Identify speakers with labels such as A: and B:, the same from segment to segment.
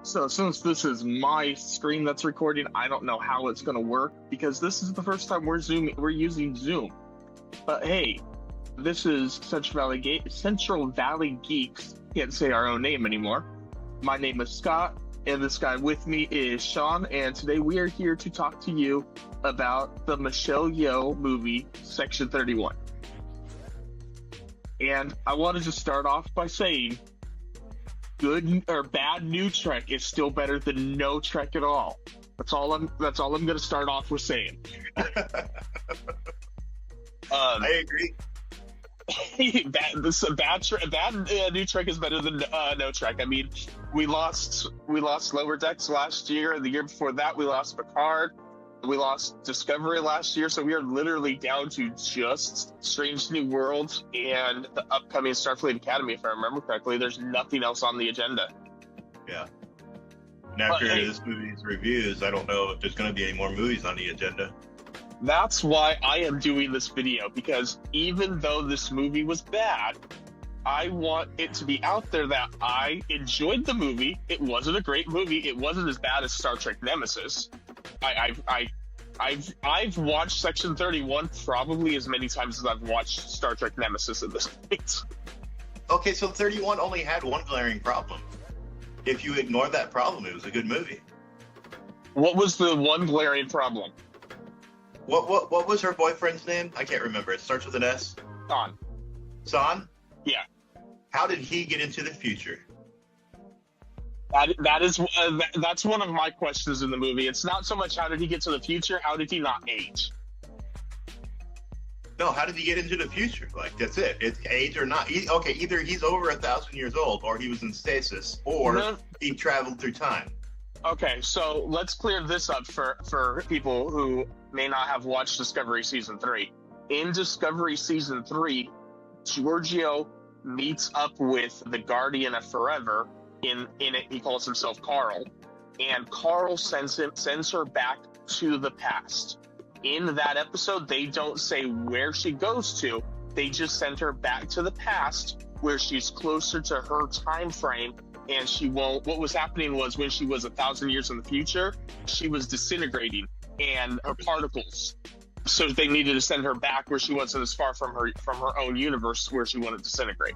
A: So since this is my screen that's recording, I don't know how it's going to work because this is the first time we're using Zoom. But hey, this is Central Valley Geeks. Can't say our own name anymore. My name is Scott, and this guy with me is Sean, and today we are here to talk to you about the Michelle Yeoh movie, Section 31. And I wanted to start off by saying, good or bad new Trek is still better than no Trek at all. That's all I'm going to start off with saying.
B: I agree.
A: bad new Trek is better than no Trek. I mean, we lost Lower Decks last year, and the year before that we lost Picard. We lost Discovery last year, so we are literally down to just Strange New Worlds and the upcoming Starfleet Academy, if I remember correctly. There's nothing else on the agenda.
B: Yeah. And after this movie's reviews, I don't know if there's going to be any more movies on the agenda.
A: That's why I am doing this video, because even though this movie was bad, I want it to be out there that I enjoyed the movie. It wasn't a great movie. It wasn't as bad as Star Trek Nemesis. I've watched Section 31 probably as many times as I've watched Star Trek Nemesis at this point.
B: Okay, so 31 only had one glaring problem. If you ignore that problem, it was a good movie.
A: What was the one glaring problem?
B: What was her boyfriend's name? I can't remember. It starts with an S. San?
A: Yeah.
B: How did he get into the future?
A: That's one of my questions in the movie. It's not so much how did he get to the future, how did he not age?
B: No, how did he get into the future? Like, that's it. It's age or not. Either he's over 1,000 years old, or he was in stasis, or he traveled through time. Okay, so let's clear this up for people who may not have watched Discovery Season 3. In Discovery Season 3, Giorgio meets up with the Guardian of Forever. In it, he calls himself Carl, and Carl sends her back to the past. In that episode, they don't say where she goes to. They just send her back to the past, where she's closer to her time frame, and she won't. What was happening was when she was 1,000 years in the future, she was disintegrating, and her particles. So they needed to send her back where she wasn't as far from her own universe where she wouldn't disintegrate.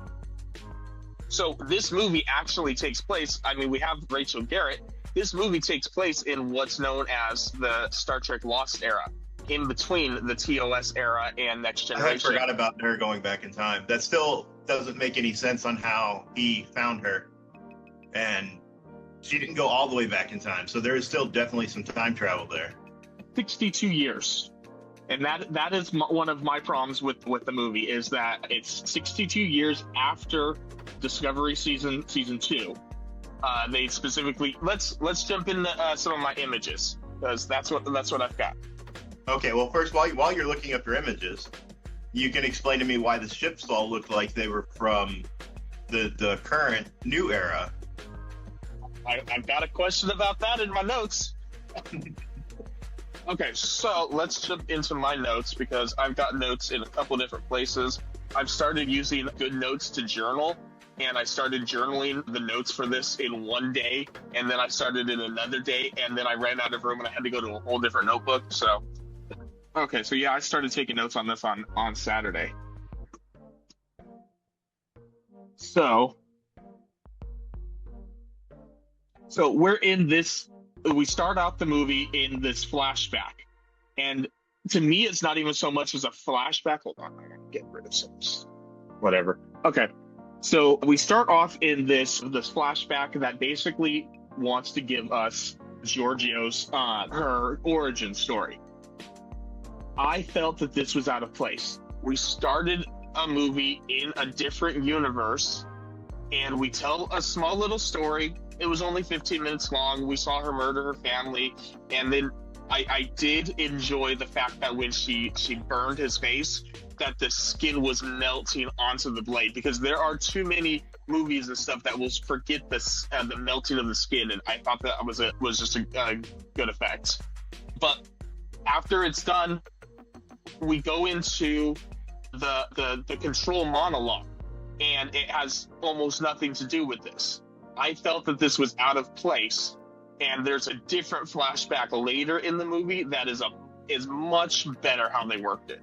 B: So this movie actually takes place, I mean, we have Rachel Garrett. This movie takes place in what's known as the Star Trek Lost era, in between the TOS era and Next Generation. I forgot about her going back in time. That still doesn't make any sense on how he found her. And she didn't go all the way back in time, so there is still definitely some time travel there. 62
A: years. And that is one of my problems with the movie, is that it's 62 years after Discovery season 2. They specifically let's jump into some of my images, because that's what I've got.
B: Okay, well, first, while you're looking up your images, you can explain to me why the ships all looked like they were from the current new era.
A: I've got a question about that in my notes. Okay, so let's jump into my notes, because I've got notes in a couple different places. I've started using Good Notes to journal, and I started journaling the notes for this in one day, and then I started in another day, and then I ran out of room and I had to go to a whole different notebook. So, okay, so yeah, I started taking notes on this on Saturday. So we're in this. We start out the movie in this flashback, and to me, it's not even so much as a flashback. Hold on, I gotta get rid of some. Whatever. Okay, so we start off in this flashback that basically wants to give us Giorgio's her origin story. I felt that this was out of place. We started a movie in a different universe, and we tell a small little story. It was only 15 minutes long. We saw her murder her family, and then I did enjoy the fact that when she burned his face, that the skin was melting onto the blade, because there are too many movies and stuff that will forget the melting of the skin, and I thought that was just a good effect. But after it's done, we go into the control monologue, and it has almost nothing to do with this. I felt that this was out of place, and there's a different flashback later in the movie that is much better how they worked it.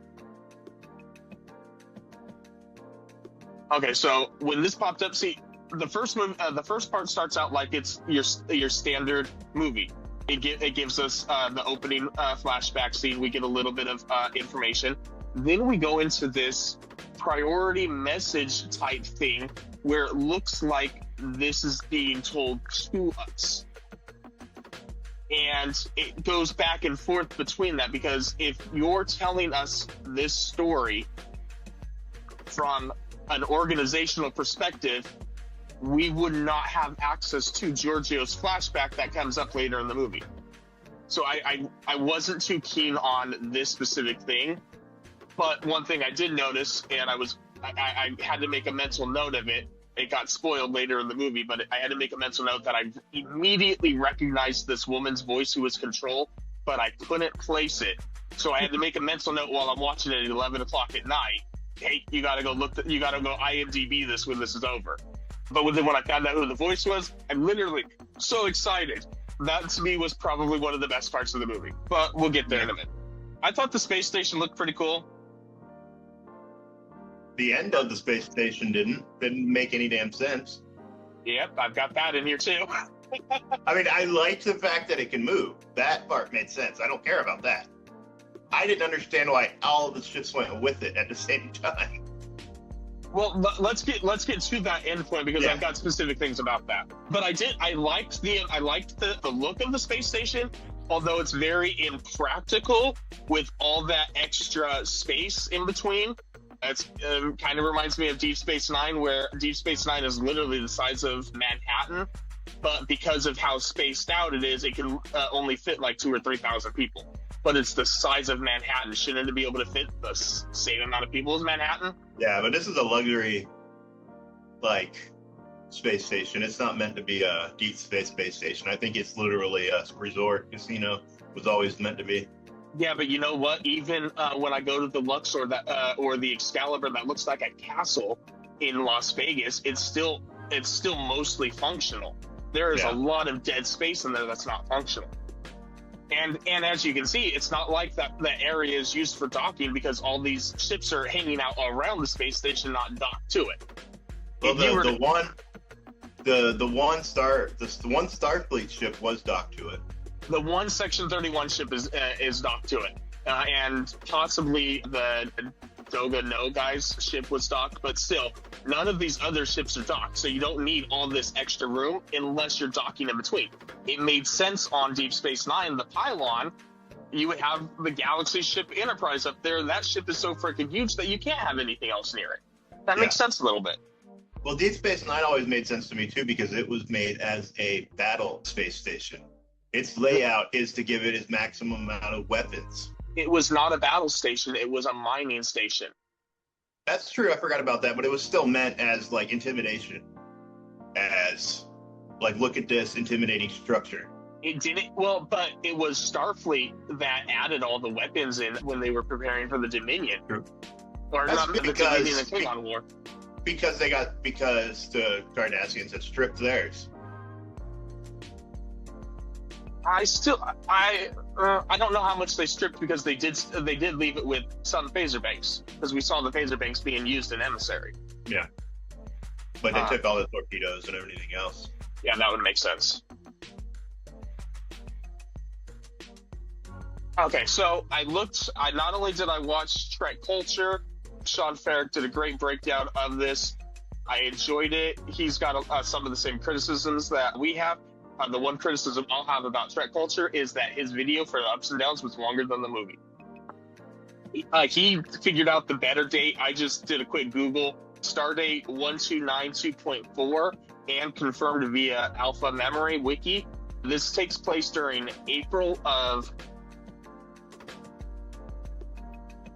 A: Okay, so when this popped up, see, the first part starts out like it's your standard movie. It gives us the opening flashback scene. We get a little bit of information. Then we go into this priority message type thing where it looks like this is being told to us. And it goes back and forth between that, because if you're telling us this story from an organizational perspective, we would not have access to Giorgio's flashback that comes up later in the movie. So I wasn't too keen on this specific thing, but one thing I did notice, and I had to make a mental note of it. It got spoiled later in the movie, but I had to make a mental note that I immediately recognized this woman's voice who was Control, but I couldn't place it. So I had to make a mental note while I'm watching it at 11 o'clock at night. Hey, you gotta go IMDb this when this is over. But when I found out who the voice was, I'm literally so excited. That to me was probably one of the best parts of the movie. But we'll get there in a minute. I thought the space station looked pretty cool.
B: The end of the space station didn't make any damn sense.
A: Yep, I've got that in here too.
B: I mean, I liked the fact that it can move. That part made sense. I don't care about that. I didn't understand why all of the ships went with it at the same time.
A: Well, let's get to that end point, because I've got specific things about that. But I liked the look of the space station, although it's very impractical with all that extra space in between. It's kind of reminds me of Deep Space Nine, where Deep Space Nine is literally the size of Manhattan, but because of how spaced out it is, it can only fit like 2,000 or 3,000 people. But it's the size of Manhattan. Shouldn't it be able to fit the same amount of people as Manhattan? Yeah,
B: but this is a luxury, space station. It's not meant to be a deep space station. I think it's literally a resort casino. Was always meant to be.
A: Yeah, but you know what? Even when I go to the Luxor or the Excalibur, that looks like a castle in Las Vegas, it's still mostly functional. There is a lot of dead space in there that's not functional. And as you can see, it's not like that area is used for docking, because all these ships are hanging out around the space station, not docked to it.
B: Well, the one Starfleet ship was docked to it.
A: The one Section 31 ship is docked to it, and possibly the Doga No guy's ship was docked, but still, none of these other ships are docked, so you don't need all this extra room unless you're docking in between. It made sense on Deep Space Nine, the pylon. You would have the Galaxy ship Enterprise up there, and that ship is so freaking huge that you can't have anything else near it. That makes sense a little bit.
B: Well, Deep Space Nine always made sense to me too, because it was made as a battle space station. Its layout is to give it its maximum amount of weapons.
A: It was not a battle station, it was a mining station.
B: That's true, I forgot about that, but it was still meant as intimidation. As look at this intimidating structure.
A: It didn't, but it was Starfleet that added all the weapons in when they were preparing for the Dominion.
B: True.
A: Or
B: that's
A: not the Dominion, the Klingon War.
B: Because the Cardassians had stripped theirs.
A: I don't know how much they stripped, because they did leave it with some phaser banks, because we saw the phaser banks being used in Emissary.
B: Yeah, but they took all the torpedoes and everything else.
A: Yeah, that would make sense. Okay, so not only did I watch Trek Culture, Sean Ferrick did a great breakdown of this. I enjoyed it. He's got some of the same criticisms that we have. The one criticism I'll have about Trek Culture is that his video for the ups and downs was longer than the movie. He figured out the better date. I just did a quick Google. Stardate 1292.4 and confirmed via Alpha Memory Wiki. This takes place during April of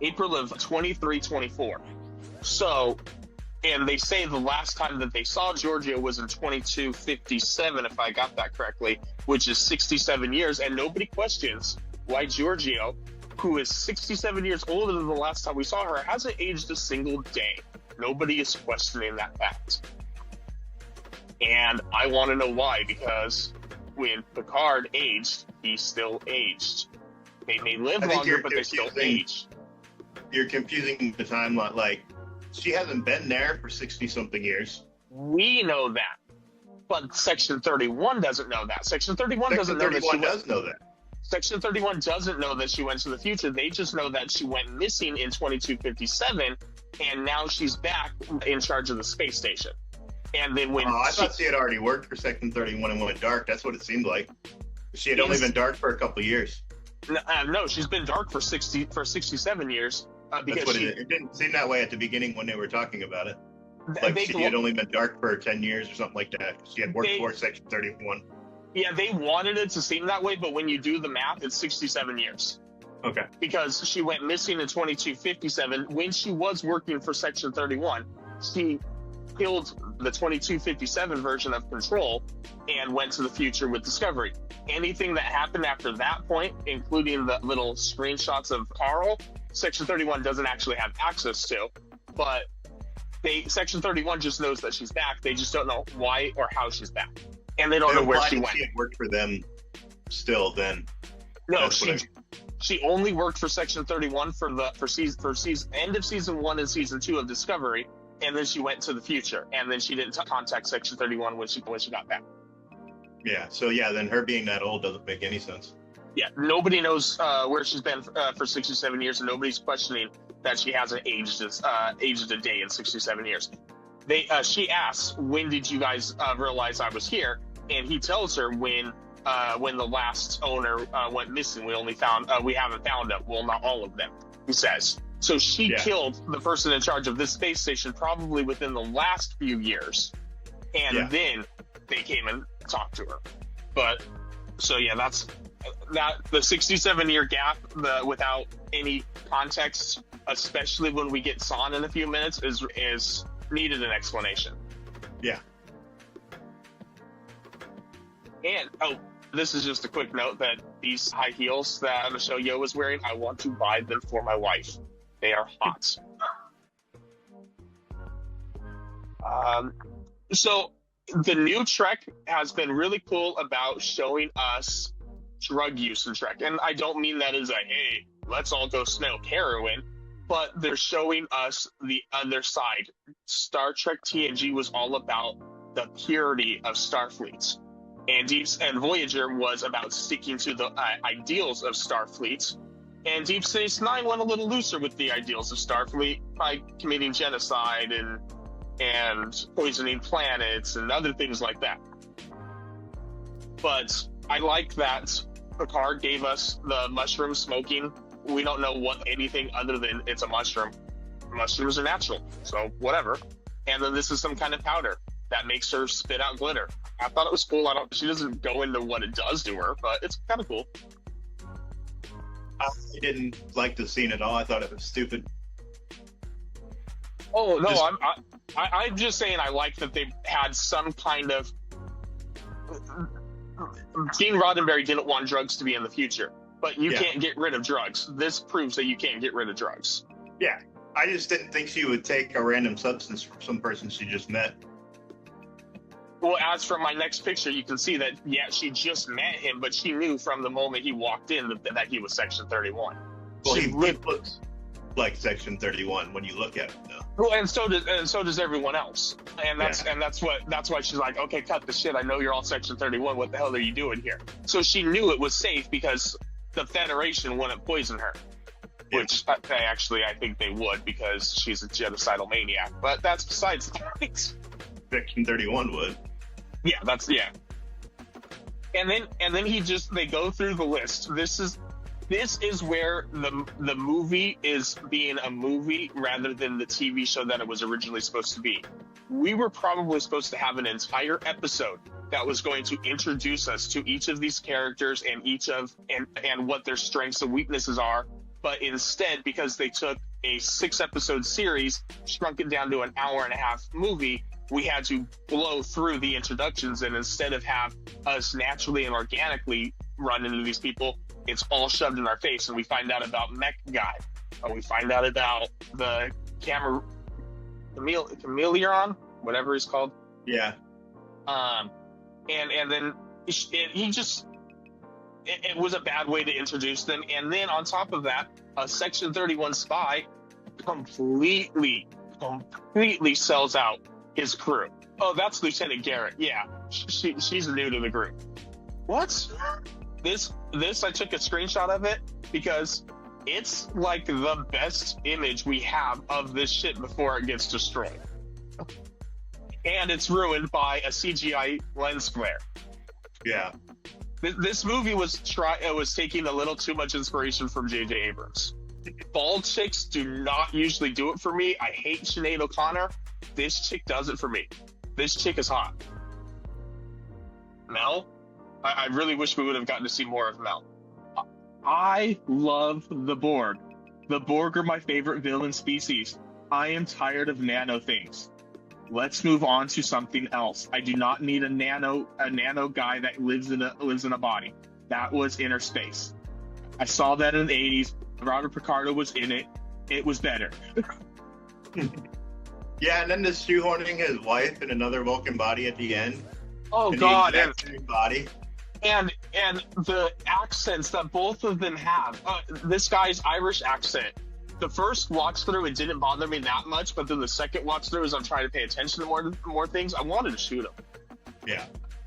A: 23-24. So, and they say the last time that they saw Giorgio was in 2257, if I got that correctly, which is 67 years, and nobody questions why Giorgio, who is 67 years older than the last time we saw her, hasn't aged a single day. Nobody is questioning that fact. And I want to know why, because when Picard aged, he still aged. They may live longer, but they still age.
B: You're confusing the timeline. Like, she hasn't been there for 60-something years.
A: We know that. But Section 31 doesn't know that. Section 31 doesn't know that.
B: Section 31 does know that.
A: Section 31 doesn't know that she went to the future. They just know that she went missing in 2257, and now she's back in charge of the space station. And then when
B: I thought she had already worked for Section 31 and went dark. That's what it seemed like. She had only been dark for a couple of years.
A: No, she's been dark for 67 years. Because
B: it didn't seem that way at the beginning when they were talking about it. Like she had only been dark for 10 years or something like that. She had worked for Section 31.
A: Yeah, they wanted it to seem that way, but when you do the math, it's 67 years.
B: Okay.
A: Because she went missing in 2257. When she was working for Section 31, she killed the 2257 version of Control and went to the future with Discovery. Anything that happened after that point, including the little screenshots of Carl, Section 31 doesn't actually have access to. But Section 31 just knows that she's back. They just don't know why or how she's back. And they don't know where she went.
B: She had worked for them still then.
A: No, she only worked for Section 31 for season end of season 1 and season 2 of Discovery, and then she went to the future, and then she didn't contact Section 31 when she got back.
B: Yeah, so yeah, then her being that old doesn't make any sense.
A: Yeah, nobody knows where she's been for 67 years, and nobody's questioning that she hasn't aged a day in 67 years. She asks, when did you guys realize I was here? And he tells her when the last owner went missing. We haven't found them. Well, not all of them, he says. So she killed the person in charge of this space station probably within the last few years. And then they came and talked to her. But, so yeah, that's the 67-year gap without any context, especially when we get San in a few minutes, is needed an explanation.
B: Yeah.
A: And, this is just a quick note that these high heels that Michelle Yeoh is wearing, I want to buy them for my wife. They are hot. So the new Trek has been really cool about showing us drug use in Trek. And I don't mean that as hey, let's all go smoke heroin, but they're showing us the other side. Star Trek TNG was all about the purity of Starfleet. And Voyager was about sticking to the ideals of Starfleet. And Deep Space Nine went a little looser with the ideals of Starfleet by committing genocide and poisoning planets and other things like that. But I like that Picard gave us the mushroom smoking. We don't know what anything other than it's a mushroom. Mushrooms are natural, so whatever. And then this is some kind of powder that makes her spit out glitter. I thought it was cool. She doesn't go into what it does to her, but it's kind of cool.
B: I didn't like the scene at all. I thought it was stupid.
A: Oh no, I'm just saying I like that they had some kind of. Gene Roddenberry didn't want drugs to be in the future, but you can't get rid of drugs. This proves that you can't get rid of drugs.
B: Yeah, I just didn't think she would take a random substance from some person she just met.
A: Well, as from my next picture, you can see that, she just met him, but she knew from the moment he walked in that he was Section 31.
B: Well, he looks like Section 31 when you look at him, though.
A: Well, and so does everyone else. And that's why she's like, okay, cut the shit. I know you're all Section 31. What the hell are you doing here? So she knew it was safe because the Federation wouldn't poison her. Yeah. Which I think they would because she's a genocidal maniac. But that's besides the point.
B: Section 31 would.
A: Yeah, and then they go through the list. This is where the movie is being a movie rather than the TV show that it was originally supposed to be. We were probably supposed to have an entire episode that was going to introduce us to each of these characters and what their strengths and weaknesses are. But instead, because they took a 6-episode series, shrunk it down to an hour and a half movie, we had to blow through the introductions, and instead of have us naturally and organically run into these people, it's all shoved in our face, and we find out about Mech Guy. We find out about the chameleon, whatever he's called.
B: Yeah.
A: And then it was a bad way to introduce them. And then on top of that, a Section 31 spy completely sells out his crew. Oh, that's Lieutenant Garrett. Yeah, she's new to the group. What? This I took a screenshot of it because it's like the best image we have of this ship before it gets destroyed. And it's ruined by a CGI lens flare.
B: Yeah.
A: This movie was taking a little too much inspiration from J.J. Abrams. Bald chicks do not usually do it for me. I hate Sinead O'Connor. This chick does it for me. This chick is hot. Mel? I really wish we would have gotten to see more of Mel. I love the Borg. The Borg are my favorite villain species. I am tired of nano things. Let's move on to something else. I do not need a nano guy that lives in a body. That was Inner Space. I saw that in the 80s. Robert Picardo was in it. It was better.
B: Yeah, and then the shoehorning his wife in another Vulcan body at the end.
A: Oh God!
B: Body.
A: And the accents that both of them have. This guy's Irish accent. The first watch through, it didn't bother me that much, but then the second watch through, as I'm trying to pay attention to more things, I wanted to shoot him.
B: Yeah.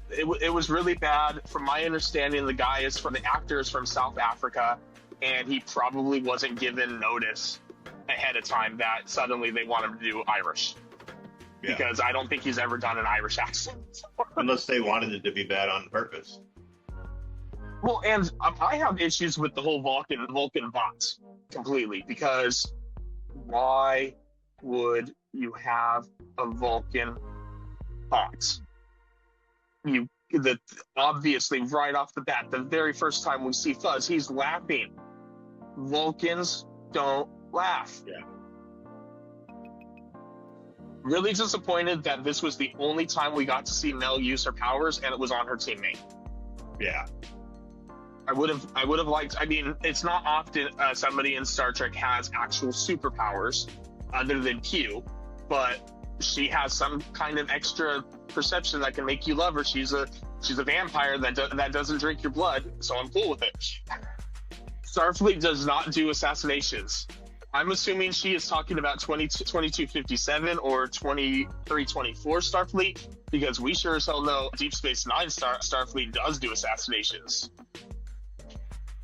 A: It was really bad. From my understanding, the actor is from South Africa, and he probably wasn't given notice ahead of time that suddenly they want him to do Irish. Yeah. Because I don't think he's ever done an Irish accent.
B: Unless they wanted it to be bad on purpose.
A: Well, and I have issues with the whole Vulcan bots completely, because why would you have a Vulcan bot? Obviously right off the bat, the very first time we see Fuzz, he's laughing. Vulcans don't laugh.
B: Yeah.
A: Really disappointed that this was the only time we got to see Mel use her powers, and it was on her teammate.
B: Yeah.
A: I would have liked. I mean, it's not often somebody in Star Trek has actual superpowers other than Q, but she has some kind of extra perception that can make you love her. She's a vampire that doesn't drink your blood, so I'm cool with it. Starfleet does not do assassinations. I'm assuming she is talking about 2257 or 2324 Starfleet, because we sure as hell know Deep Space Nine Starfleet does do assassinations.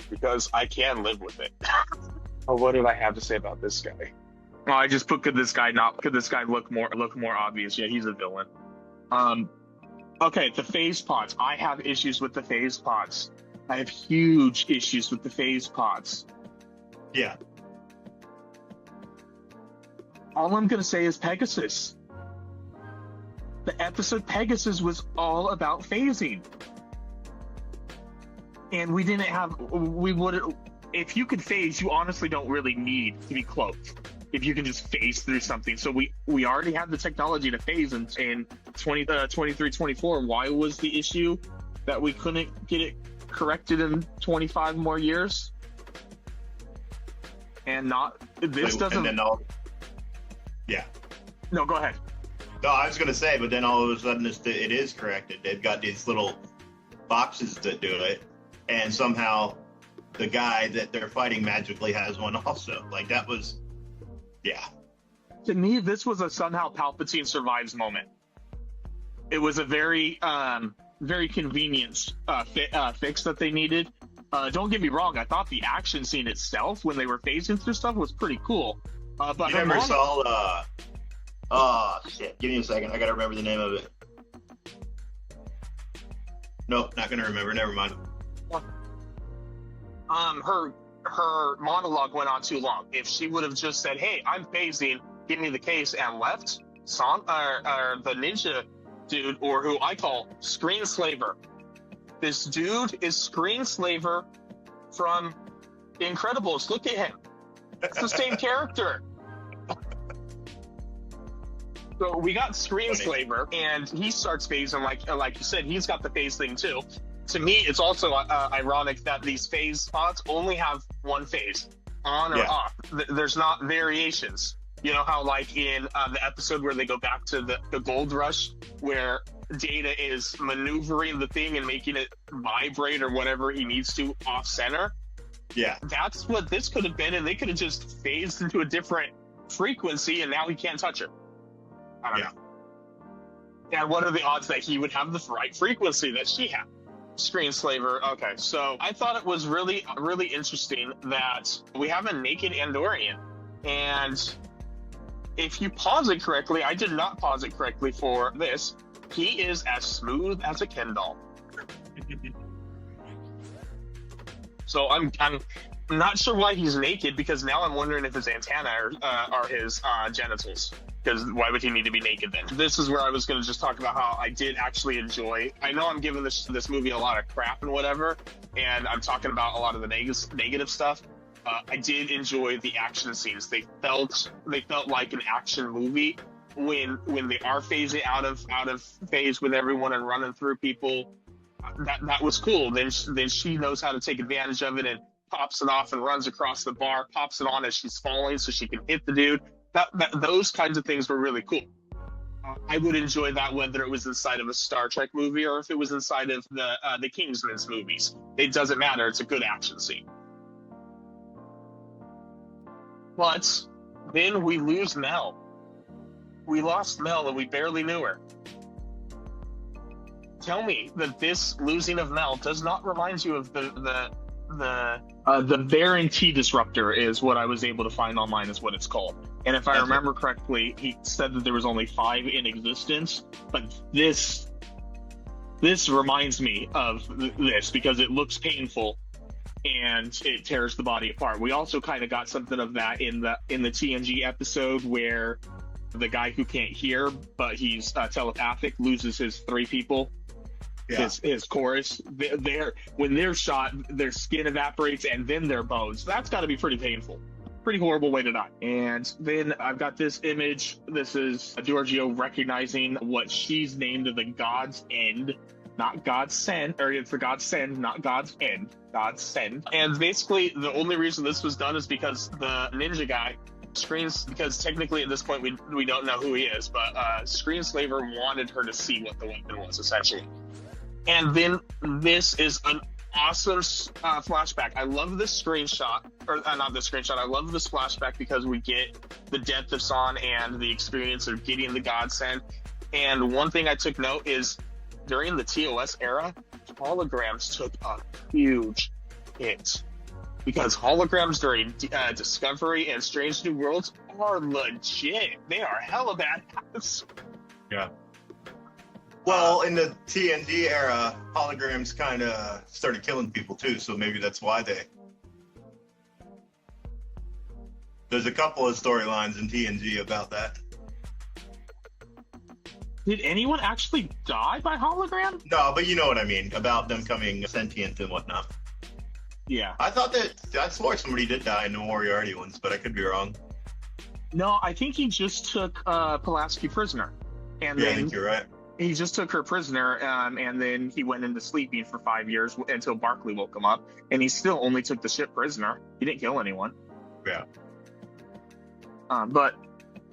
A: Because I can live with it. Oh, what did I have to say about this guy? Oh, I just put could this guy look more obvious? Yeah, he's a villain. Okay, the phase pods. I have issues with the phase pods. I have huge issues with the phase pods.
B: Yeah.
A: All I'm gonna say is Pegasus. The episode Pegasus was all about phasing. And we would, if you could phase, you honestly don't really need to be cloaked. If you can just phase through something. So we already had the technology to phase in 2324. Why was the issue that we couldn't get it corrected in 25 more years? And
B: yeah.
A: No, go ahead.
B: No, I was going to say, but then all of a sudden it is corrected. They've got these little boxes that do it. And somehow the guy that they're fighting magically has one also. Like, that was, yeah.
A: To me, this was a somehow Palpatine survives moment. It was a very, very convenient fix that they needed. Don't get me wrong, I thought the action scene itself, when they were phasing through stuff, was pretty cool. But
B: you never saw, shit, give me a second. I gotta remember the name of it. Nope, not gonna remember. Never mind.
A: Her monologue went on too long. If she would have just said, "Hey, I'm phasing, give me the case," and left, the ninja dude, or who I call Screenslaver. This dude is Screenslaver from Incredibles. Look at him. It's the same character. So we got Screenslaver, and he starts phasing like you said. He's got the phase thing too. To me, it's also ironic that these phase spots only have one phase, on or off. There's not variations. You know how, like, in the episode where they go back to the gold rush, where Data is maneuvering the thing and making it vibrate or whatever he needs to off center?
B: Yeah.
A: That's what this could have been, and they could have just phased into a different frequency, and now he can't touch her. I don't know. And what are the odds that he would have the right frequency that she had? Screenslaver. Okay, so I thought it was really, really interesting that we have a naked Andorian, and if you pause it correctly, I did not pause it correctly for this, he is as smooth as a Ken doll. So I'm not sure why he's naked, because now I'm wondering if his antennae are his genitals. Because why would he need to be naked then? This is where I was going to just talk about how I did actually enjoy. I know I'm giving this movie a lot of crap and whatever, and I'm talking about a lot of the negative stuff. I did enjoy the action scenes. They felt like an action movie when they are phasing out of phase with everyone and running through people. That was cool. Then she knows how to take advantage of it and pops it off and runs across the bar, pops it on as she's falling so she can hit the dude. Those kinds of things were really cool. I would enjoy that whether it was inside of a Star Trek movie or if it was inside of the Kingsman's movies. It doesn't matter. It's a good action scene. But then we lose Mel. We lost Mel and we barely knew her. Tell me that this losing of Mel does not remind you of the Baron T disruptor is what I was able to find online is what it's called. And if I remember correctly, he said that there was only 5 in existence, but this reminds me of this because it looks painful and it tears the body apart. We also kind of got something of that in the TNG episode where the guy who can't hear but he's telepathic loses his 3 people. Yeah. His chorus, when they're shot, their skin evaporates and then their bones. That's got to be pretty painful. Pretty horrible way to die. And then I've got this image. This is Giorgio recognizing what she's named the God's End, not God's Send, or it's the God's Send, not God's End, God's Send. And basically, the only reason this was done is because the ninja guy screens, because technically at this point we don't know who he is, but Screenslaver wanted her to see what the weapon was, essentially. And then this is an awesome flashback. I love this screenshot, or not this screenshot. I love this flashback because we get the death of Son and the experience of getting the Godsend. And one thing I took note is during the TOS era, holograms took a huge hit because holograms during Discovery and Strange New Worlds are legit. They are hella badass.
B: Yeah. Well, in the TNG era, holograms kind of started killing people too, so maybe that's why There's a couple of storylines in TNG about that.
A: Did anyone actually die by hologram?
B: No, but you know what I mean, about them coming sentient and whatnot.
A: Yeah.
B: I swore somebody did die in the Moriarty ones, but I could be wrong.
A: No, I think he just took Pulaski prisoner. And
B: I think you're right.
A: He just took her prisoner, and then he went into sleeping for 5 years until Barclay woke him up, and he still only took the ship prisoner. He didn't kill anyone.
B: Yeah.
A: But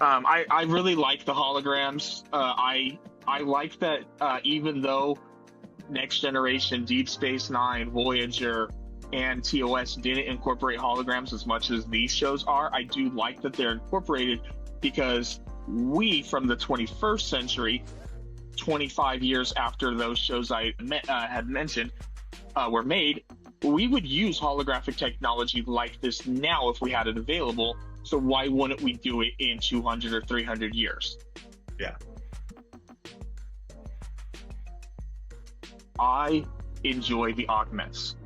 A: I really like the holograms. I like that even though Next Generation, Deep Space Nine, Voyager, and TOS didn't incorporate holograms as much as these shows are, I do like that they're incorporated because we, from the 21st century, 25 years after those shows I had mentioned were made, we would use holographic technology like this now if we had it available. So why wouldn't we do it in 200 or 300 years?
B: Yeah.
A: I enjoy the augments.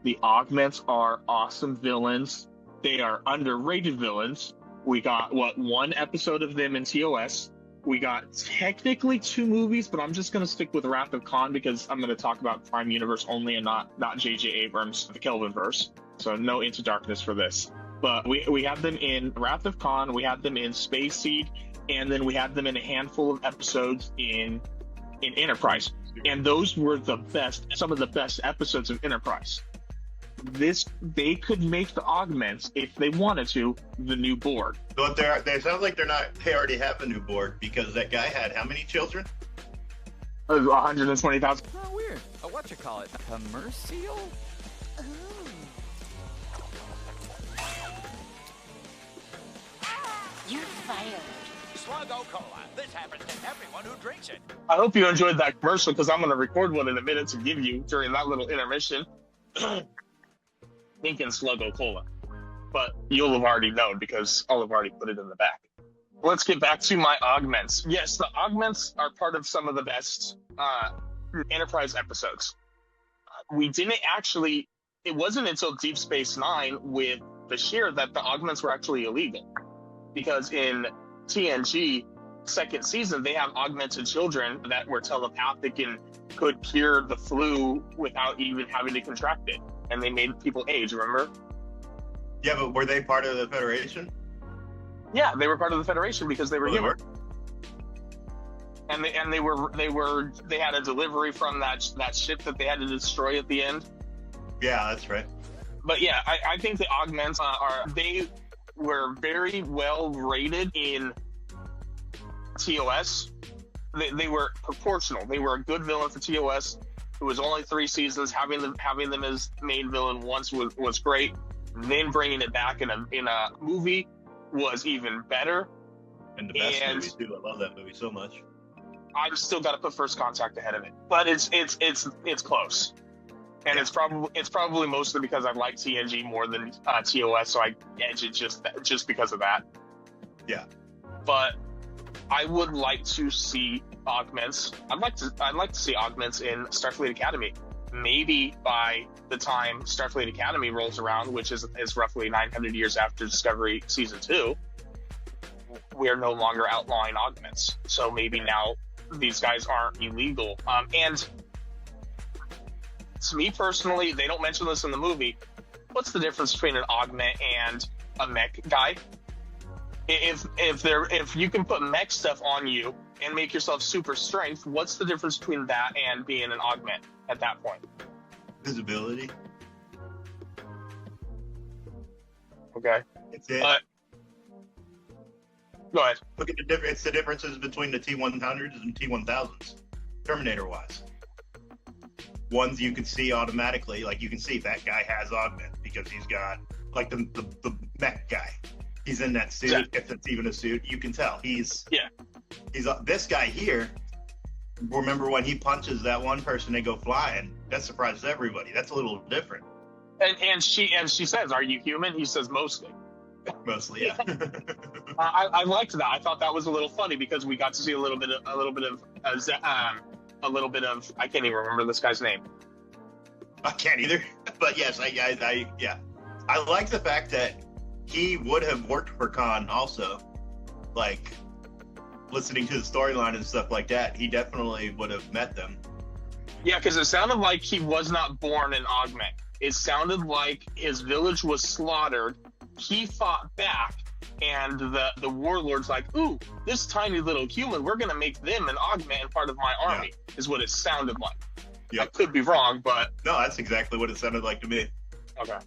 A: The augments are awesome villains. They are underrated villains. We got, one episode of them in TOS. We got technically 2 movies, but I'm just going to stick with Wrath of Khan because I'm going to talk about Prime Universe only and not J.J. Abrams, the Kelvinverse. So no Into Darkness for this. But we had them in Wrath of Khan, we had them in Space Seed, and then we had them in a handful of episodes in Enterprise. And those were some of the best episodes of Enterprise. they could make the augments if they wanted to the new board.
B: But they sound like they already have a new board because that guy had how many children?
A: 120,000.
C: Oh, weird. Whatchamacallit? Commercial? Oh.
D: You're fired.
E: Sluggo Cola. This happens to everyone who drinks it.
A: I hope you enjoyed that commercial because I'm going to record one in a minute to give you during that little intermission. Thinking Sluggo Cola. But you'll have already known because I'll have already put it in the back. Let's get back to my augments. Yes, the augments are part of some of the best Enterprise episodes. We didn't actually... It wasn't until Deep Space Nine with Bashir that the augments were actually illegal. Because in TNG second season, they have augmented children that were telepathic and could cure the flu without even having to contract it. And they made people age, remember?
B: Yeah, but were they part of the Federation?
A: Yeah, they were part of the Federation because they were human. And they had a delivery from that ship that they had to destroy at the end.
B: Yeah, that's right.
A: But yeah, I think the augments they were very well rated in TOS. They were proportional. They were a good villain for TOS. It was only 3 seasons. Having them as main villain once was great. Then bringing it back in a movie was even better.
B: And the best movie too. I love that movie so much.
A: I've still got to put First Contact ahead of it, but it's close, and it's probably mostly because I like TNG more than TOS, so I edge it just because of that.
B: Yeah,
A: but I would like to see augments. I'd like to see augments in Starfleet Academy. Maybe by the time Starfleet Academy rolls around, which is roughly 900 years after Discovery Season 2, we are no longer outlawing augments. So maybe now these guys aren't illegal. And to me personally, they don't mention this in the movie. What's the difference between an augment and a mech guy? If you can put mech stuff on you and make yourself super strength, what's the difference between that and being an augment at that point?
B: Visibility.
A: Okay.
B: It's it.
A: Go ahead.
B: Look at the difference. It's the differences between the T-100s and T-1000s, Terminator-wise. Ones you can see automatically, like you can see that guy has augment because he's got like the mech guy. He's in that suit. Yeah. If it's even a suit, you can tell he's this guy here. Remember when he punches that one person, they go flying. That surprises everybody. That's a little different.
A: And she says, "Are you human?" He says, "Mostly."
B: Mostly, yeah.
A: I liked that. I thought that was a little funny because we got to see a little bit of I can't even remember this guy's name.
B: I can't either. But yes, I like the fact that he would have worked for Khan also, like listening to the storyline and stuff like that. He definitely would have met them.
A: Yeah, because it sounded like he was not born an augment. It sounded like his village was slaughtered. He fought back, and the warlord's like, "Ooh, this tiny little human, we're gonna make them an augment and part of my army," is what it sounded like. Yep. I could be wrong, but
B: no, that's exactly what it sounded like to me.
A: Okay.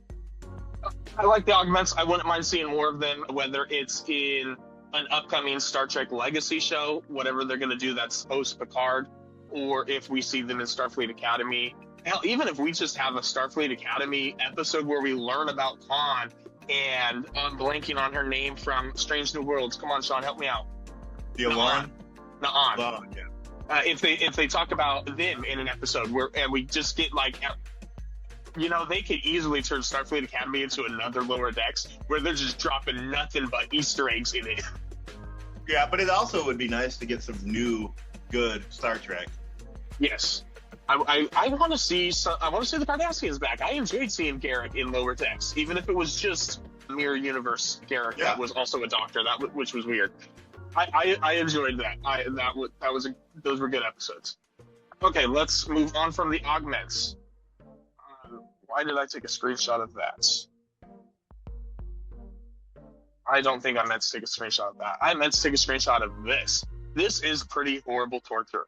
A: I like the augments. I wouldn't mind seeing more of them, whether it's in an upcoming Star Trek Legacy show, whatever they're gonna do that's post-Picard, or if we see them in Starfleet Academy. Hell, even if we just have a Starfleet Academy episode where we learn about Khan. And I'm blanking on her name from Strange New Worlds. Come on, Sean, help me out.
B: The Alarm?
A: Na'an. Yeah. If they talk about them in an episode and we just get like, they could easily turn Starfleet Academy into another Lower Decks where they're just dropping nothing but Easter eggs in it.
B: Yeah, but it also would be nice to get some new, good Star Trek.
A: Yes. I want to see the Cardassians back. I enjoyed seeing Garrick in Lower Decks, even if it was just Mirror Universe Garrick that was also a doctor, which was weird. I enjoyed that. Those were good episodes. Okay, let's move on from the augments. Why did I take a screenshot of that? I don't think I meant to take a screenshot of that. I meant to take a screenshot of this. This is pretty horrible torture.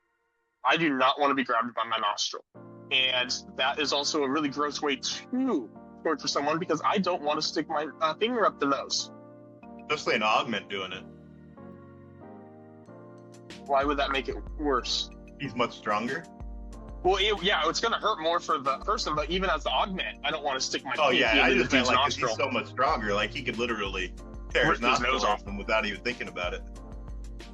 A: I do not want to be grabbed by my nostril. And that is also a really gross way to torture someone because I don't want to stick my finger up the nose.
B: Especially an augment doing it.
A: Why would that make it worse?
B: He's much stronger.
A: Well, it's going to hurt more for the person, but even as the augment, I don't want to stick my
B: I just meant like 'cause
A: nostril.
B: he's so much stronger. Like he could literally tear his nose off him without even thinking about it.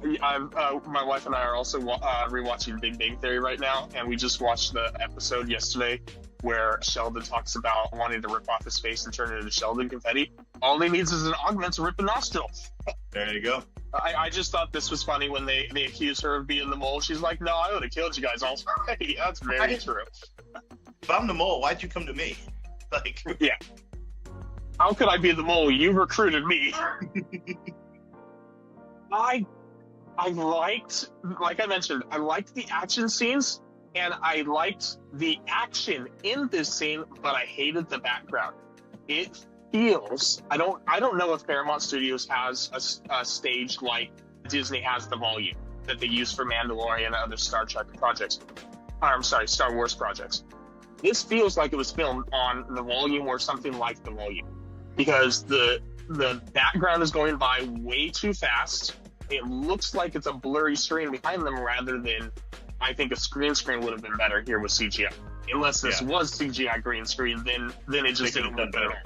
A: My wife and I are also rewatching Big Bang Theory right now, and we just watched the episode yesterday where Sheldon talks about wanting to rip off his face and turn it into Sheldon confetti. All he needs is an augment to rip a nostril.
B: There you go.
A: I just thought this was funny when they accused her of being the mole. She's like, no, I would have killed you guys already. That's very true.
B: If I'm the mole, why'd you come to me? Like,
A: yeah. How could I be the mole? You recruited me. I liked, like I mentioned, I liked the action scenes, and I liked the action in this scene, but I hated the background. It feels, I don't know if Paramount Studios has a stage like Disney has the Volume that they use for Mandalorian and other Star Trek projects. Star Wars projects. This feels like it was filmed on the Volume or something like the Volume, because the background is going by way too fast. It looks like it's a blurry screen behind them rather than, I think a green screen would have been better here with CGI. Unless this was CGI green screen, then it just didn't look better.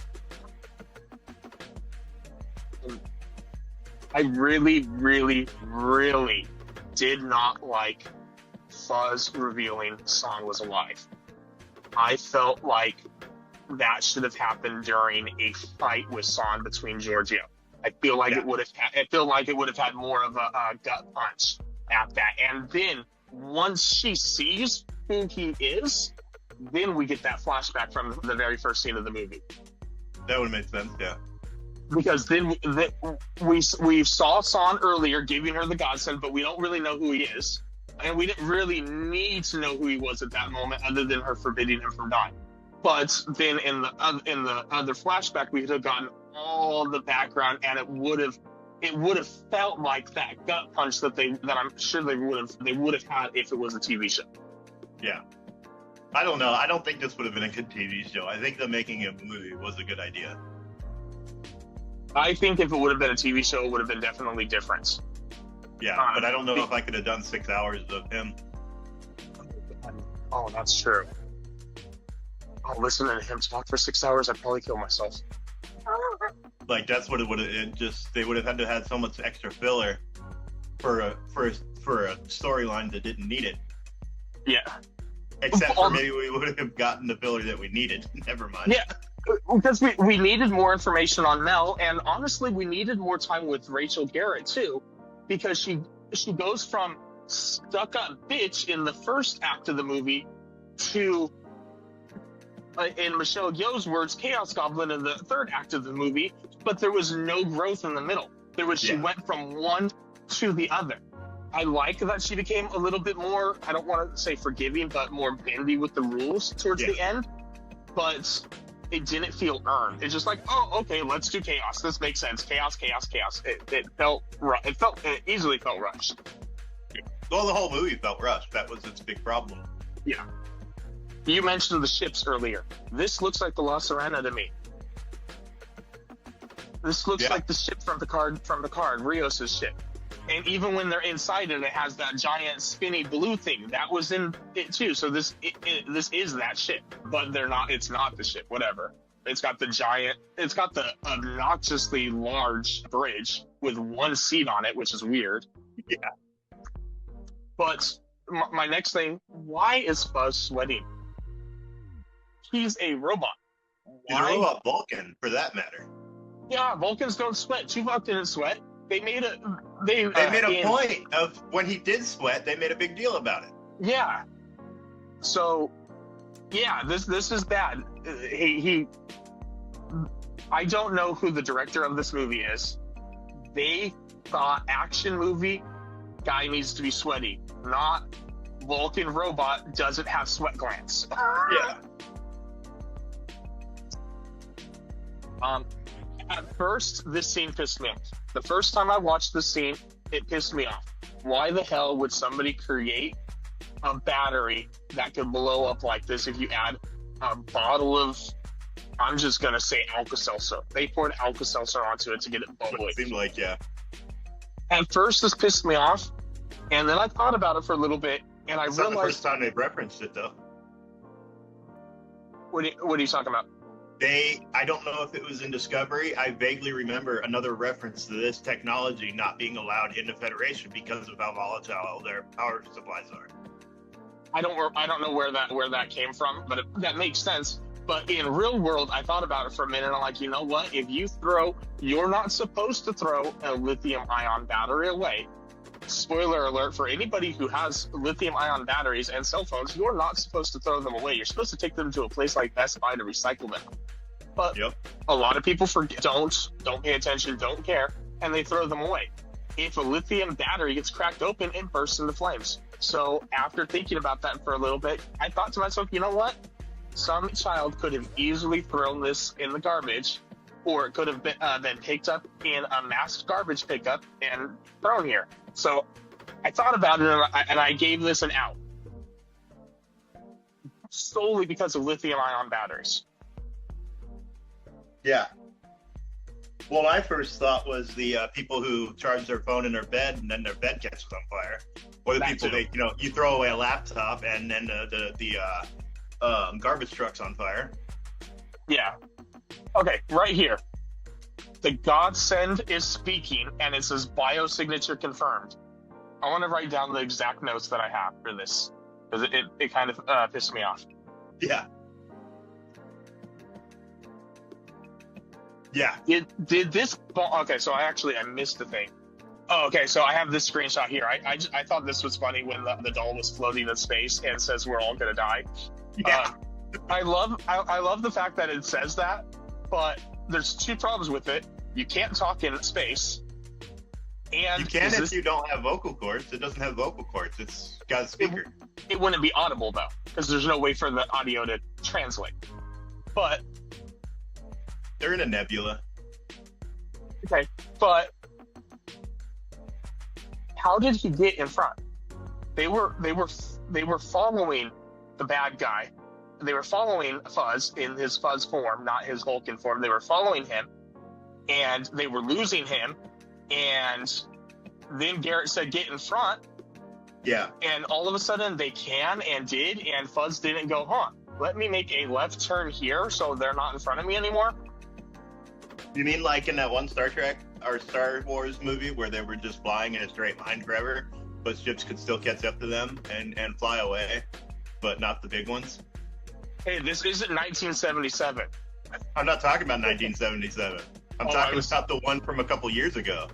A: I really, really, really did not like Fuzz revealing San was alive. I felt like that should have happened during a fight with San between Giorgio. I feel like it would have had more of a gut punch at that. And then once she sees who he is, then we get that flashback from the very first scene of the movie.
B: That would make sense, yeah.
A: Because then we saw San earlier giving her the godsend, but we don't really know who he is. And we didn't really need to know who he was at that moment other than her forbidding him from dying. But then in the other flashback, we could have gotten all the background, and it would have felt like that gut punch that I'm sure they would have had if it was a TV show.
B: Yeah. I don't know. I don't think this would have been a good TV show. I think the making of a movie was a good idea.
A: I think if it would have been a TV show, it would have been definitely different.
B: Yeah, but I don't know if I could have done 6 hours of him.
A: Oh, that's true. Oh, listening to him talk for 6 hours, I'd probably kill myself.
B: Like, that's what it would have. They would have had to have so much extra filler for a storyline that didn't need it.
A: Yeah.
B: Except for maybe we would have gotten the filler that we needed. Never mind.
A: Yeah, because we needed more information on Mel, and honestly, we needed more time with Rachel Garrett too, because she goes from stuck-up bitch in the first act of the movie to, in Michelle Yeoh's words, Chaos Goblin in the third act of the movie, but there was no growth in the middle. She went from one to the other. I like that she became a little bit more, I don't want to say forgiving, but more bendy with the rules towards the end, but it didn't feel earned. It's just like, oh, okay, let's do chaos. This makes sense. Chaos. It easily felt rushed.
B: Well, the whole movie felt rushed. That was its big problem.
A: Yeah. You mentioned the ships earlier. This looks like the La Sirena to me. This looks like the ship from the card, Rios' ship. And even when they're inside it, it has that giant spinny blue thing. That was in it too. So this is that ship, but it's not the ship, whatever. It's got the obnoxiously large bridge with one seat on it, which is weird.
B: Yeah.
A: But my next thing, why is Fuzz sweating? He's a robot.
B: He's a robot Vulcan, for that matter.
A: Yeah, Vulcans don't sweat. Tuvok didn't sweat. They made a
B: point of when he did sweat. They made a big deal about it.
A: Yeah. So, yeah, this is bad. I don't know who the director of this movie is. They thought action movie guy needs to be sweaty, not Vulcan robot doesn't have sweat glands.
B: Yeah.
A: At first, this scene pissed me off. The first time I watched this scene, it pissed me off. Why the hell would somebody create a battery that could blow up like this if you add a bottle of I'm just gonna say Alka-Seltzer. They poured Alka-Seltzer onto it to get it bubbly.
B: It seemed like, yeah.
A: At first, this pissed me off, and then I thought about it for a little bit, and I
B: It's
A: realized.
B: not the first time they've referenced it, though.
A: What are you talking about?
B: I don't know if it was in Discovery. I vaguely remember another reference to this technology not being allowed in the Federation because of how volatile their power supplies are.
A: I don't know where that came from, but that makes sense. But in real world, I thought about it for a minute. And I'm like, you know what? If you're not supposed to throw a lithium-ion battery away. Spoiler alert for anybody who has lithium-ion batteries and cell phones, you're not supposed to throw them away. You're supposed to take them to a place like Best Buy to recycle them. But a lot of people forget, don't pay attention, don't care, and they throw them away. If a lithium battery gets cracked open, it bursts into flames. So after thinking about that for a little bit, I thought to myself, you know what? Some child could have easily thrown this in the garbage, or it could have been picked up in a mass garbage pickup and thrown here. So I thought about it, and I gave this an out. Solely because of lithium-ion batteries.
B: Yeah. What I first thought was the people who charge their phone in their bed and then their bed catches on fire. Or the
A: That
B: people
A: too.
B: you throw away a laptop and then the garbage truck's on fire.
A: Yeah. Okay, right here. The Godsend is speaking, and it says biosignature confirmed. I want to write down the exact notes that I have for this, because it kind of pissed me off.
B: Yeah. Yeah.
A: Did this... Okay, so I missed the thing. Oh, okay, so I have this screenshot here. I thought this was funny when the doll was floating in space and says we're all gonna die.
B: Yeah.
A: I love the fact that it says that, but there's two problems with it. You can't talk in space, and
B: You can if you don't have vocal cords. It doesn't have vocal cords. It's got a speaker.
A: It wouldn't be audible though, because there's no way for the audio to translate. But
B: They're in a nebula.
A: okay, but how did he get in front? They were following the bad guy. They were following Fuzz in his Fuzz form, not his Vulcan form. They were following him, and they were losing him. And then Garrett said, "Get in front."
B: Yeah.
A: And all of a sudden, they can and did, and Fuzz didn't go, let me make a left turn here so they're not in front of me anymore.
B: You mean like in that one Star Trek or Star Wars movie where they were just flying in a straight line forever, but ships could still catch up to them and fly away, but not the big ones?
A: Hey, this isn't 1977.
B: I'm not talking about 1977. I'm talking about the one from a couple years ago.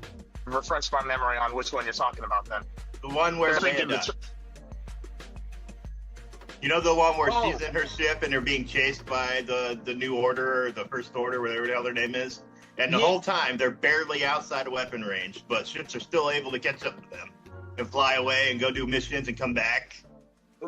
A: Refresh my memory on which one you're talking about then.
B: The one where they had, the one where she's in her ship and they're being chased by the New Order or the First Order, whatever the hell their name is. And the whole time they're barely outside of weapon range, but ships are still able to catch up to them and fly away and go do missions and come back.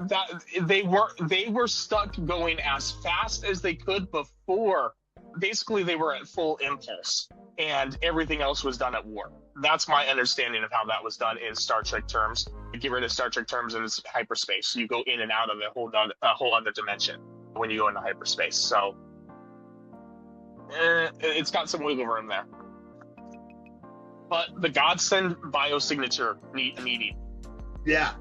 A: That they were stuck going as fast as they could before. Basically, they were at full impulse, and everything else was done at warp. That's my understanding of how that was done in Star Trek terms. You get rid of Star Trek terms and it's hyperspace. You go in and out of a whole other dimension when you go into hyperspace. So it's got some wiggle room there. But the Godsend biosignature needing.
B: Yeah.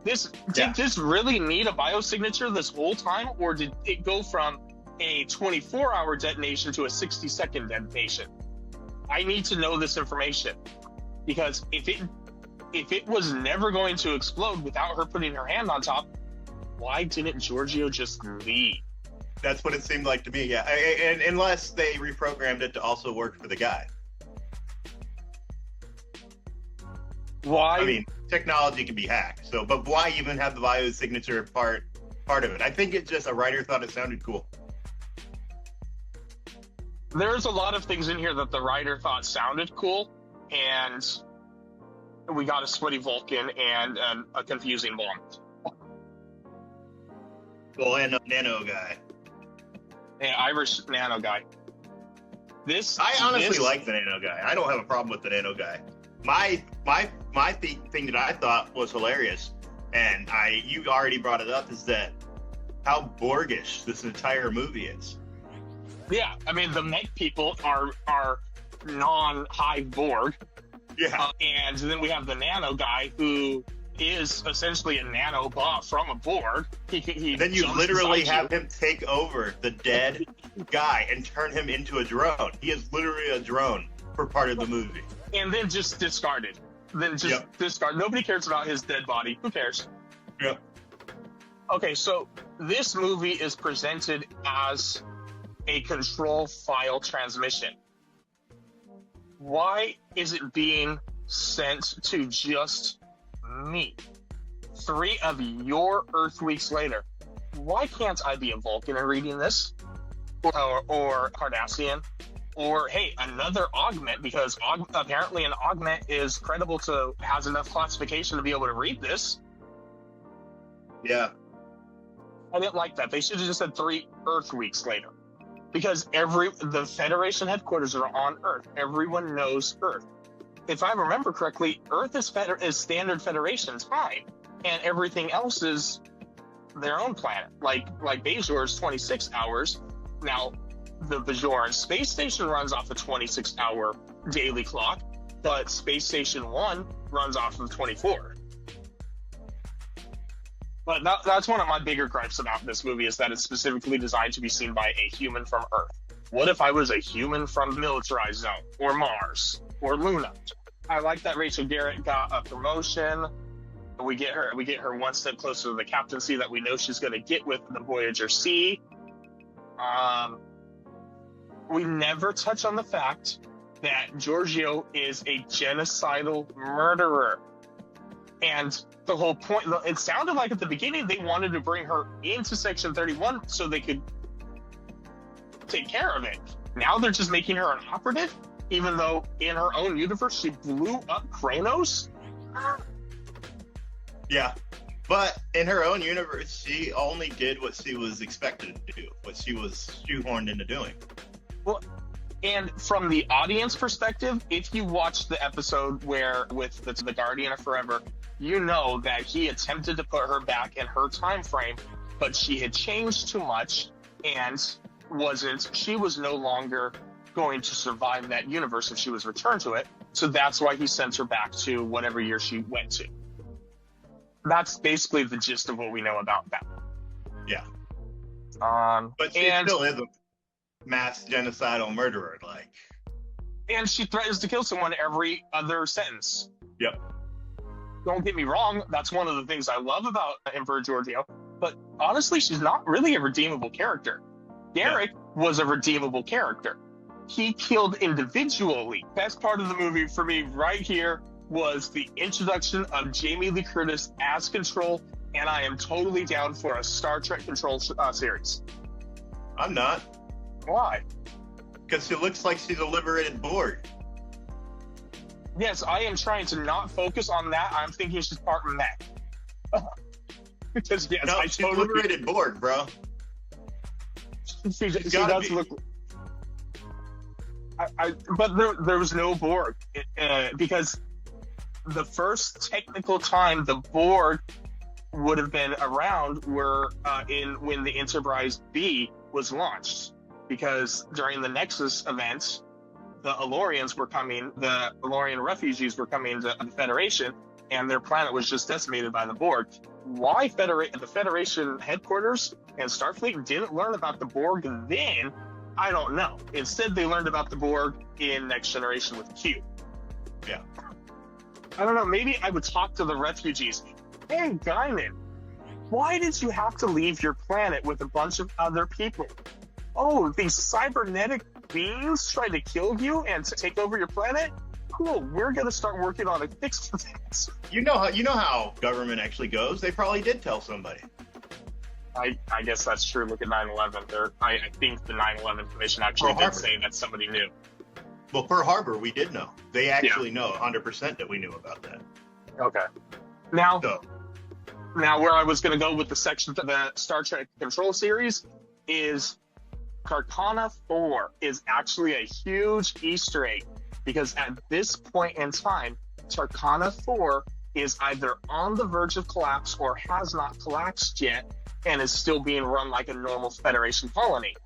A: Did this really need a biosignature this whole time, or did it go from a 24-hour detonation to a 60-second detonation? I need to know this information, because if it was never going to explode without her putting her hand on top, why didn't Giorgio just leave?
B: That's what it seemed like to me, yeah. And unless they reprogrammed it to also work for the guy.
A: Why?
B: I mean, technology can be hacked, but why even have the biosignature part of it? I think it's just a writer thought it sounded cool.
A: There's a lot of things in here that the writer thought sounded cool, and we got a sweaty Vulcan and a confusing bomb.
B: Well, and a nano guy.
A: An Irish nano guy.
B: I honestly like the nano guy. I don't have a problem with the nano guy. My thing that I thought was hilarious, and you already brought it up, is that how Borgish this entire movie is.
A: Yeah, I mean the mech people are non-hive Borg.
B: Yeah.
A: And then we have the nano guy who is essentially a nanobot from a Borg.
B: Then you literally have him take over the dead guy and turn him into a drone. He is literally a drone for part of the movie.
A: And then just discarded. Discard. Nobody cares about his dead body. Who cares?
B: Yep.
A: Okay, so this movie is presented as a control file transmission. Why is it being sent to just me? 3 of your Earth weeks later. Why can't I be a Vulcan and reading this? Or Cardassian? Or, hey, another augment, because apparently an augment is credible has enough classification to be able to read this.
B: Yeah.
A: I didn't like that. They should have just said 3 Earth weeks later. Because the Federation headquarters are on Earth. Everyone knows Earth. If I remember correctly, Earth is standard Federation time, and everything else is their own planet. Like Bajor is 26 hours. Now, the Bajoran space station runs off a 26-hour daily clock, but Space Station 1 runs off of 24. But that's one of my bigger gripes about this movie, is that it's specifically designed to be seen by a human from Earth. What if I was a human from the militarized zone, or Mars, or Luna? I like that Rachel Garrett got a promotion. We get her one step closer to the captaincy that we know she's going to get with the Voyager C. We never touch on the fact that Giorgio is a genocidal murderer. And the whole point, it sounded like at the beginning they wanted to bring her into Section 31 so they could take care of it. Now they're just making her an operative, even though in her own universe she blew up Kronos.
B: Yeah, but in her own universe, she only did what she was expected to do, what she was shoehorned into doing.
A: Well, and from the audience perspective, if you watch the episode with the Guardian of Forever, you know that he attempted to put her back in her time frame, but she had changed too much and she was no longer going to survive that universe if she was returned to it. So that's why he sent her back to whatever year she went to. That's basically the gist of what we know about that.
B: Yeah. But she still is a mass genocidal murderer,
A: and she threatens to kill someone every other sentence.
B: Yep.
A: Don't get me wrong, that's one of the things I love about Emperor Giorgio, but honestly, she's not really a redeemable character. Derek was a redeemable character. He killed individually. Best part of the movie for me right here was the introduction of Jamie Lee Curtis as Control, and I am totally down for a Star Trek Control series.
B: I'm not.
A: Why?
B: Because she looks like she's a liberated Borg.
A: Yes, I am trying to not focus on that. I'm thinking she's part mech. Because yes,
B: no, she's liberated Borg, bro.
A: She does look. But there was no Borg because the first technical time the Borg would have been around were when the Enterprise B was launched. Because during the Nexus event, the Elorians were coming, the Elorian refugees were coming to the Federation, and their planet was just decimated by the Borg. Why the Federation headquarters and Starfleet didn't learn about the Borg then, I don't know. Instead, they learned about the Borg in Next Generation with Q.
B: Yeah.
A: I don't know, maybe I would talk to the refugees. Hey, Guinan, why did you have to leave your planet with a bunch of other people? Oh, these cybernetic beings tried to kill you and to take over your planet? Cool, we're gonna start working on a fix for that.
B: You know how government actually goes. They probably did tell somebody.
A: I guess that's true. Look at 9/11. I think the 9/11 Commission actually did say that somebody knew.
B: Well, Pearl Harbor, we did know. They actually know 100% that we knew about that.
A: Okay. Now where I was gonna go with the Star Trek Control series is Carcana 4 is actually a huge Easter egg, because at this point in time, Carcana 4 is either on the verge of collapse or has not collapsed yet and is still being run like a normal Federation colony.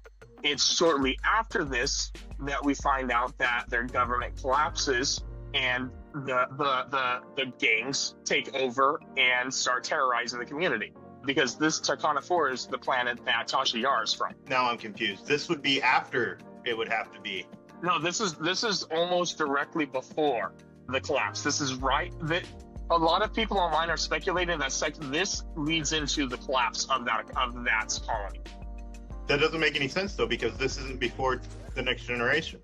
A: It's shortly after this that we find out that their government collapses and the gangs take over and start terrorizing the community. Because this Tarkana 4 is the planet that Tasha Yar is from.
B: Now I'm confused. This would be after it would have to be.
A: No, this is almost directly before the collapse. This is right. A lot of people online are speculating that this leads into the collapse of that colony.
B: That doesn't make any sense though, because this isn't before the Next Generation.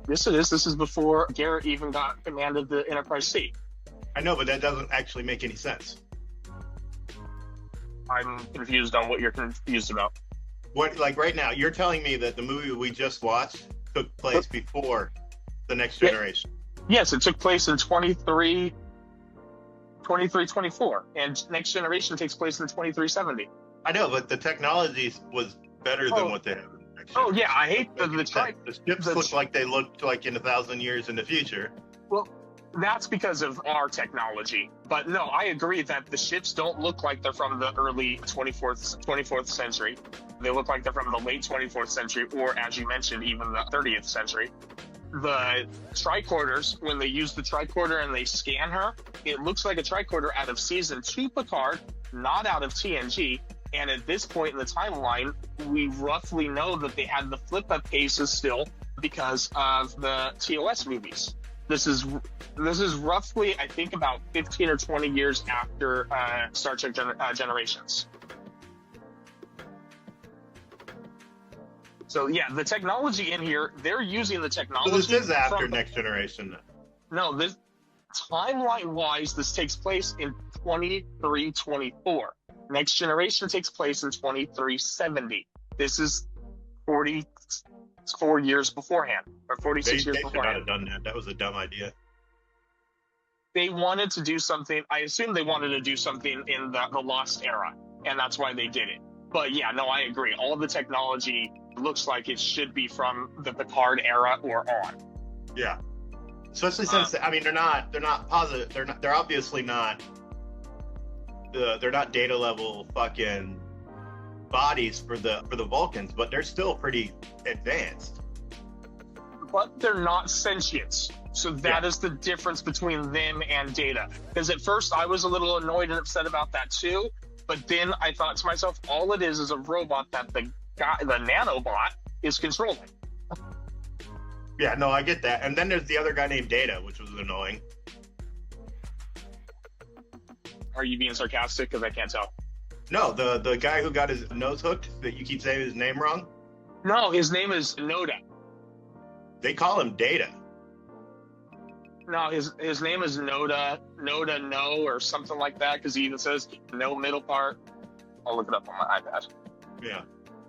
A: Yes, it is. This is before Garrett even got commanded the Enterprise C.
B: I know, but that doesn't actually make any sense.
A: I'm confused on what you're confused about.
B: What, like right now, you're telling me that the movie we just watched took place before the Next Generation?
A: Yes, it took place in 23, 24, and Next Generation takes place in 2370.
B: I know, but the technology was better than what they have.
A: Oh yeah, I hate the
B: ships look like they looked like in 1,000 years in the future.
A: Well, that's because of our technology. But no, I agree that the ships don't look like they're from the early 24th century. They look like they're from the late 24th century, or as you mentioned, even the 30th century. The tricorders, when they use the tricorder and they scan her, it looks like a tricorder out of season 2 Picard, not out of TNG. And at this point in the timeline, we roughly know that they had the flip-up cases still because of the TOS movies. This is roughly, I think, about 15 or 20 years after Star Trek Generations. So yeah, the technology in here, they're using the technology.
B: So this is after Next Generation.
A: No, this timeline-wise, this takes place in 2324. Next Generation takes place in 2370. This is 44 years beforehand, or 46 years beforehand. They should
B: not have done that. That was a dumb idea.
A: They wanted to do something. I assume they wanted to do something in the Lost era, and that's why they did it. But yeah, no, I agree. All of the technology looks like it should be from the Picard era or on.
B: Yeah, especially since they're not positive. They're obviously not. They're not data level fucking bodies for the Vulcans, but they're still pretty advanced.
A: But they're not sentients. So that is the difference between them and Data. Because at first I was a little annoyed and upset about that too, but then I thought to myself, all it is a robot that the nanobot is controlling.
B: Yeah, no, I get that. And then there's the other guy named Data, which was annoying.
A: Are you being sarcastic? Because I can't tell.
B: No, the guy who got his nose hooked, that you keep saying his name wrong?
A: No, his name is Noda.
B: They call him Data.
A: No, his name is Noda No, or something like that, because he even says no middle part. I'll look it up on my iPad.
B: Yeah.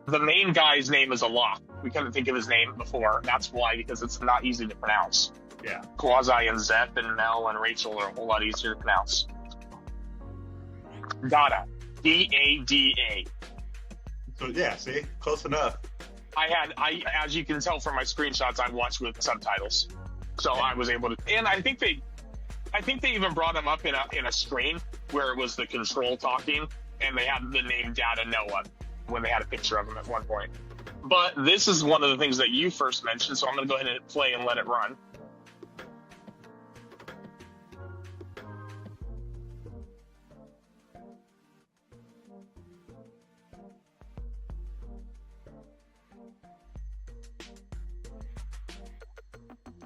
A: The main guy's name is Alok. We couldn't think of his name before. That's why, because it's not easy to pronounce.
B: Yeah.
A: Quasi and Zep and Mel and Rachel are a whole lot easier to pronounce. Dada. D-A-D-A.
B: So yeah, see? Close enough.
A: As you can tell from my screenshots, I watched with subtitles. So I was able to, and I think they even brought him up in a screen where it was the control talking, and they had the name Data Noah when they had a picture of him at one point. But this is one of the things that you first mentioned, so I'm going to go ahead and play and let it run.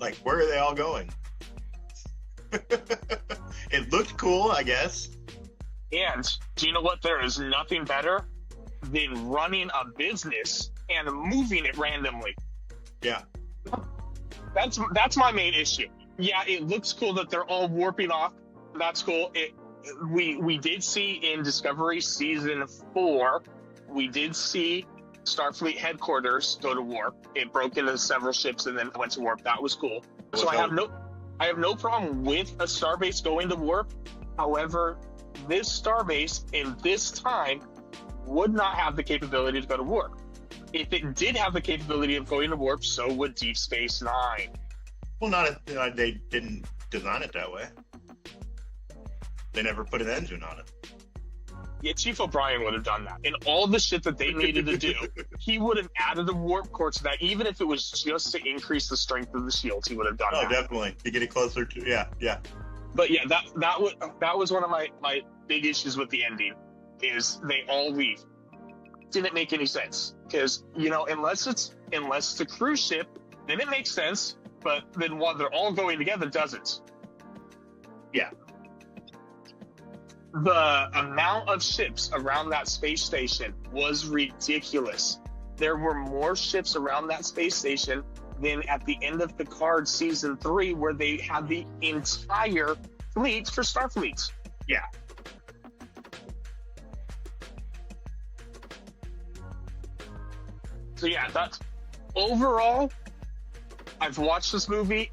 B: Like, where are they all going? It looked cool, I guess.
A: And do you know what? There is nothing better than running a business and moving it randomly.
B: Yeah.
A: That's my main issue. Yeah, it looks cool that they're all warping off. That's cool. We did see in Discovery Season 4, we did see Starfleet headquarters go to warp. It broke into several ships and then went to warp. That was cool. So I have no problem with a starbase going to warp. However, this starbase in this time would not have the capability to go to warp. If it did have the capability of going to warp, so would Deep Space Nine.
B: Well, not if they didn't design it that way. They never put an engine on it.
A: Yeah, Chief O'Brien would have done that. And all the shit that they needed to do, he would have added a warp core to that, even if it was just to increase the strength of the shields. He would have done that.
B: Oh, definitely to get it closer to yeah.
A: But yeah, that was one of my big issues with the ending, is they all leave. Didn't make any sense, because unless it's a cruise ship, then it makes sense. But then while they're all going together, doesn't.
B: Yeah.
A: The amount of ships around that space station was ridiculous. There were more ships around that space station than at the end of Picard season 3, where they had the entire fleet for Starfleet.
B: Yeah.
A: So yeah, that's overall. I've watched this movie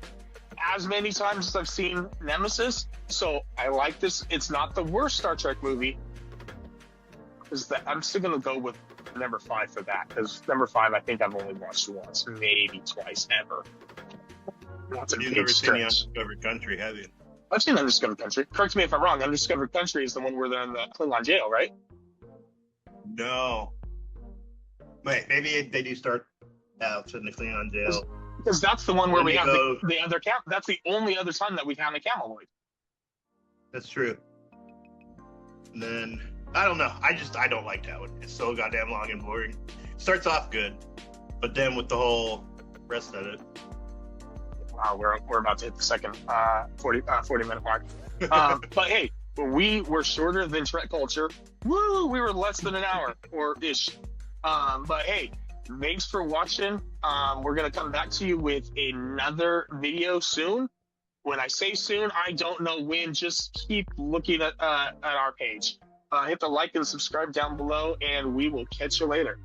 A: as many times as I've seen Nemesis, so I like this. It's not the worst Star Trek movie. I'm still gonna go with number 5 for that, because number 5 I think I've only watched once, maybe twice ever. That's a
B: You've never seen the Undiscovered Country, have you?
A: I've seen Undiscovered Country. Correct me if I'm wrong. Undiscovered Country is the one where they're in the Klingon jail, right?
B: No. Wait, maybe they do start out in the Klingon jail.
A: Because that's the one where we have the other camp. That's the only other time that we've had a Cameloid.
B: That's true. And then I don't know. I don't like that one. It's so goddamn long and boring. Starts off good, but then with the whole rest of it.
A: Wow, we're about to hit the second 40-minute mark. But hey, we were shorter than Trek Culture. Woo! We were less than an hour or ish. But hey, thanks for watching. We're gonna come back to you with another video soon. When I say soon, I don't know when. Just keep looking at our page. Hit the like and subscribe down below, and we will catch you later.